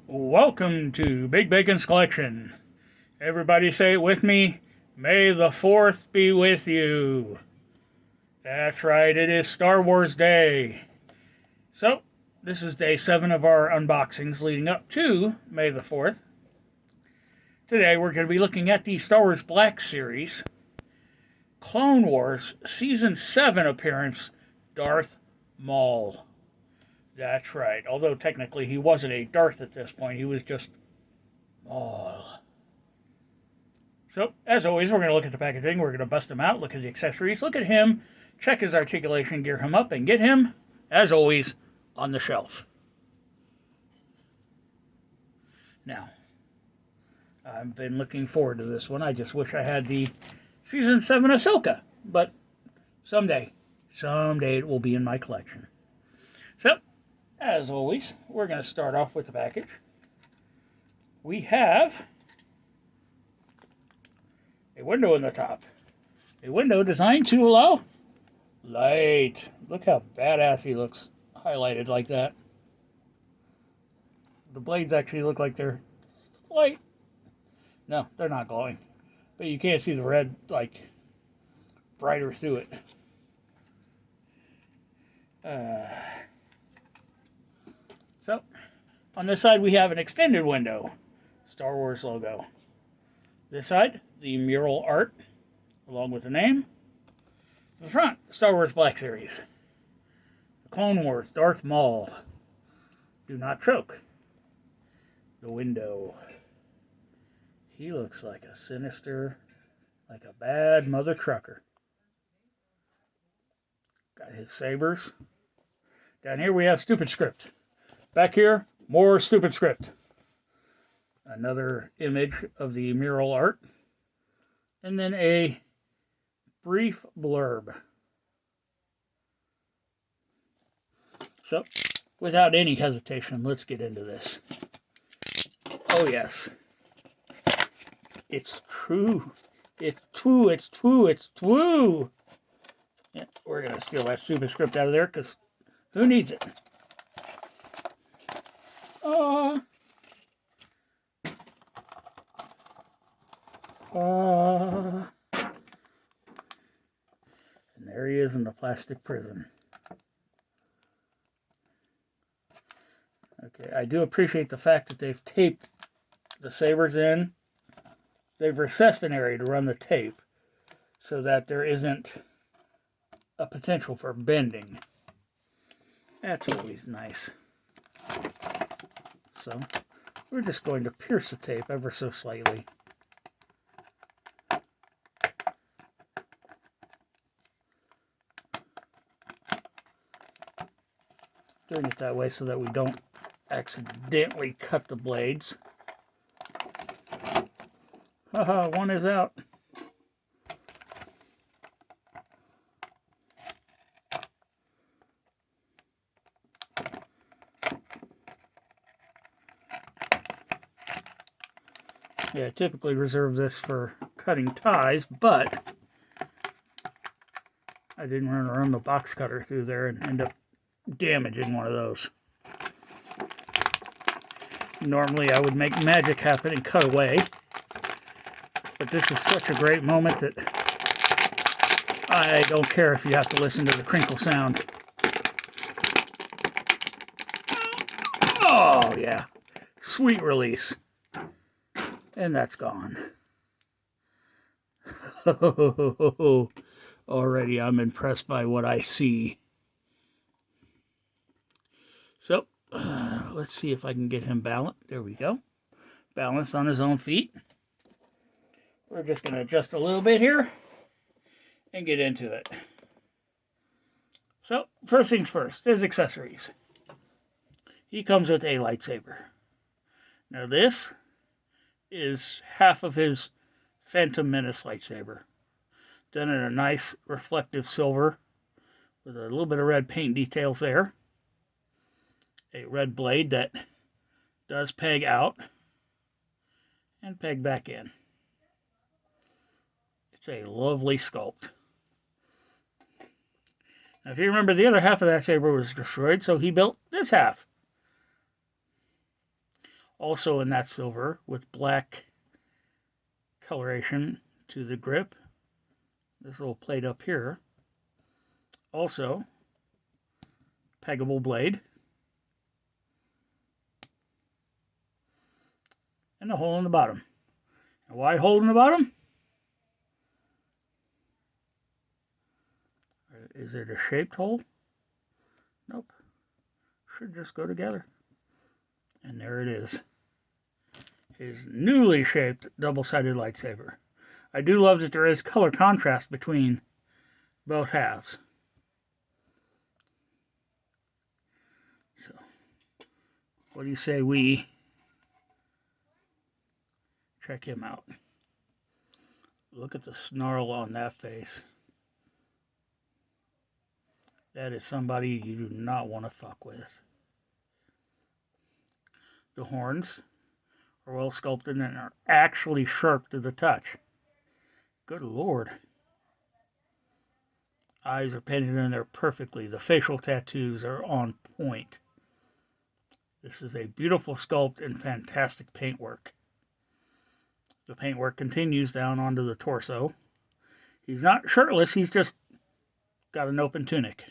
Welcome to Big Bacon's Collection. Everybody say it with me. May the 4th be with you. That's right, it is Star Wars Day. So, this is day 7 of our unboxings leading up to May the 4th. Today we're going to be looking at the Star Wars Black Series, Clone Wars Season 7 appearance, Darth Maul. That's right, although technically he wasn't a Darth at this point, he was just Maul. So, as always, we're going to look at the packaging, we're going to bust him out, look at the accessories, look at him, check his articulation, gear him up, and get him, as always, on the shelf. Now, I've been looking forward to this one. I just wish I had the Season 7 Ahsoka, but someday it will be in my collection. So, as always, we're going to start off with the package. We have a window in the top. A window designed to allow light. Look how badass he looks highlighted like that. The blades actually look like they're slight. No, they're not glowing. But you can't see the red, like, brighter through it. So, on this side we have an extended window. Star Wars logo. This side, the mural art, along with the name. The front, Star Wars Black Series. The Clone Wars, Darth Maul. Do not choke. The window. He looks like a sinister, like a bad mother trucker. Got his sabers. Down here we have stupid script. Back here, more stupid script. Another image of the mural art. And then a brief blurb. So, without any hesitation, let's get into this. Oh yes. It's true. It's true, it's true, it's true. Yeah, we're going to steal that stupid script out of there because who needs it? And there he is in the plastic prison. Okay, I do appreciate the fact that they've taped the sabers in. They've recessed an area to run the tape so that there isn't a potential for bending. That's always nice. So, we're just going to pierce the tape ever so slightly. Doing it that way so that we don't accidentally cut the blades. Haha, one is out. Yeah, I typically reserve this for cutting ties, but I didn't want to run the box cutter through there and end up damaging one of those. Normally I would make magic happen and cut away, but this is such a great moment that I don't care if you have to listen to the crinkle sound. Oh yeah, sweet release. And that's gone. Already I'm impressed by what I see. So, let's see if I can get him balanced. There we go. Balanced on his own feet. We're just going to adjust a little bit here and get into it. So, first things first, his accessories. He comes with a lightsaber. Now this is half of his Phantom Menace lightsaber. Done in a nice reflective silver with a little bit of red paint details there. A red blade that does peg out and peg back in. It's a lovely sculpt. Now, if you remember, the other half of that saber was destroyed, so he built this half. Also in that silver with black coloration to the grip. This little plate up here. Also, peggable blade. And a hole in the bottom. And why hole in the bottom? Is it a shaped hole? Nope. Should just go together. And there it is. His newly shaped double-sided lightsaber. I do love that there is color contrast between both halves. So, what do you say we check him out? Look at the snarl on that face. That is somebody you do not want to fuck with. The horns are well sculpted and are actually sharp to the touch. Good Lord. Eyes are painted in there perfectly. The facial tattoos are on point. This is a beautiful sculpt and fantastic paintwork. The paintwork continues down onto the torso. He's not shirtless, he's just got an open tunic.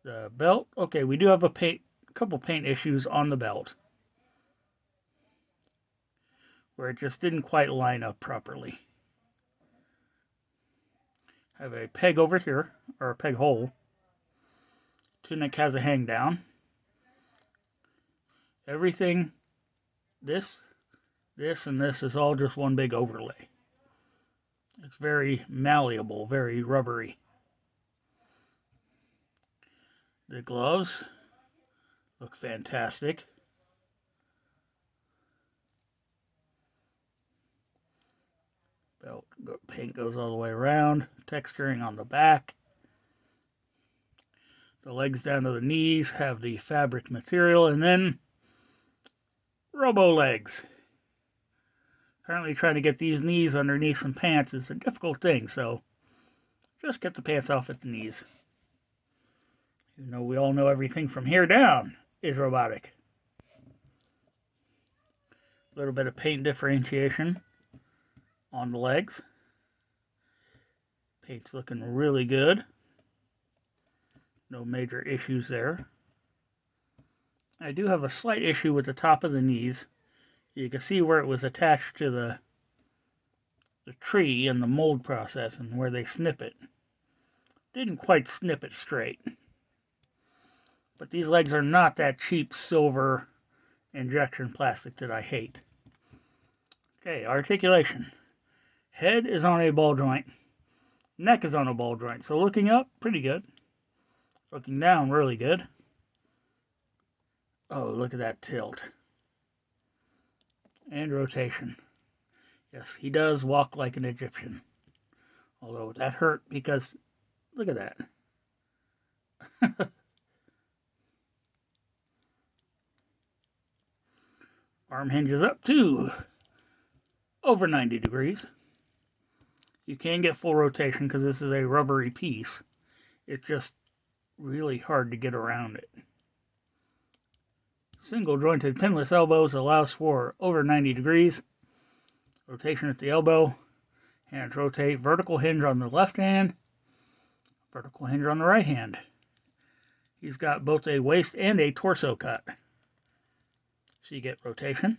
The belt, okay, we do have a couple paint issues on the belt, where it just didn't quite line up properly. I have a peg over here, or a peg hole. Tunic has a hang down. Everything, this, and this is all just one big overlay. It's very malleable, very rubbery. The gloves look fantastic. Belt paint goes all the way around. Texturing on the back. The legs down to the knees have the fabric material, and then robo legs. Apparently trying to get these knees underneath some pants is a difficult thing, so just get the pants off at the knees. You know, we all know everything from here down is robotic. A little bit of paint differentiation on the legs. Paint's looking really good. No major issues there. I do have a slight issue with the top of the knees. You can see where it was attached to the tree in the mold process and where they snip it. Didn't quite snip it straight. But these legs are not that cheap silver injection plastic that I hate. Okay, articulation. Head is on a ball joint. Neck is on a ball joint. So looking up, pretty good. Looking down, really good. Oh, look at that tilt. And rotation. Yes, he does walk like an Egyptian. Although that hurt because, look at that. Arm hinges up to over 90 degrees. You can get full rotation because this is a rubbery piece. It's just really hard to get around it. Single jointed pinless elbows allows for over 90 degrees. Rotation at the elbow. Hands rotate. Vertical hinge on the left hand. Vertical hinge on the right hand. He's got both a waist and a torso cut. So you get rotation.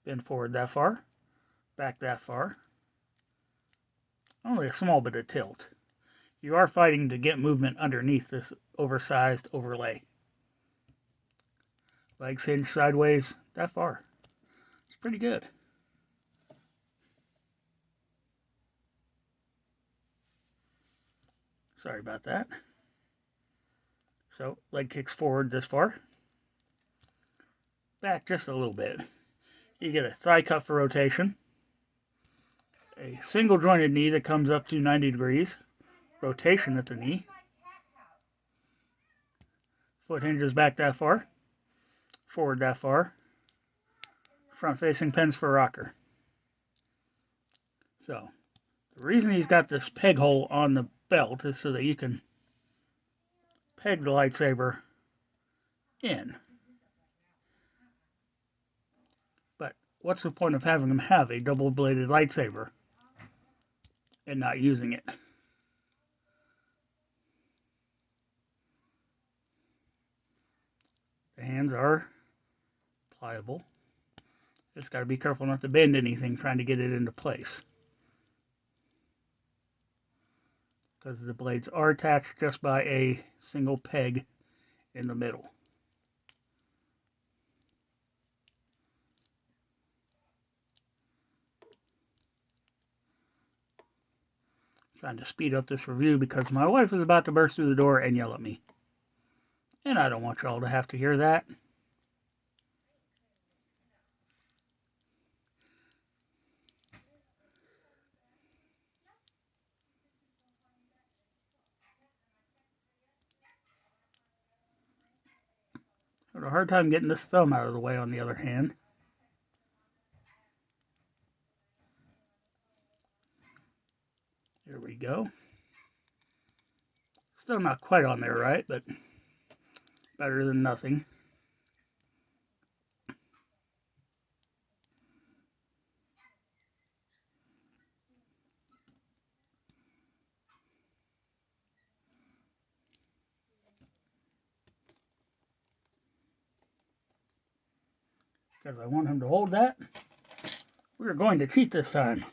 Bend forward that far. Back that far. Only a small bit of tilt. You are fighting to get movement underneath this oversized overlay. Legs hinge sideways that far. It's pretty good. Sorry about that. So, leg kicks forward this far. Back just a little bit. You get a thigh cut for rotation. A single jointed knee that comes up to 90 degrees. Rotation at the knee. Foot hinges back that far. Forward that far. Front facing pins for rocker. So, the reason he's got this peg hole on the belt is so that you can peg the lightsaber in. what's the point of having them have a double-bladed lightsaber and not using it? The hands are pliable. Just got to be careful not to bend anything trying to get it into place, because the blades are attached just by a single peg in the middle. Trying to speed up this review because my wife is about to burst through the door and yell at me. And I don't want y'all to have to hear that. I had a hard time getting this thumb out of the way on the other hand. There we go. Still not quite on there right, but better than nothing. Because I want him to hold that. We're going to cheat this time.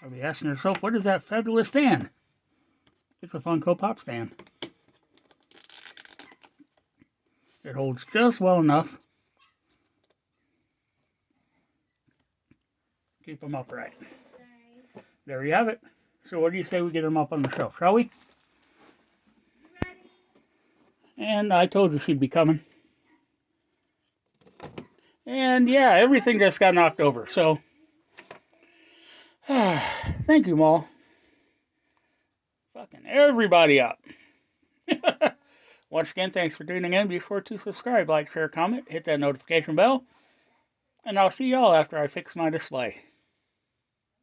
I'll be asking yourself, what is that fabulous stand? It's a Funko Pop stand. It holds just well enough. Keep them upright. There you have it. So what do you say we get them up on the shelf, shall we? And I told you she'd be coming. And yeah, everything just got knocked over, so thank you, Maul. Fucking everybody up. Once again, thanks for tuning in. Be sure to subscribe, like, share, comment, hit that notification bell. And I'll see y'all after I fix my display.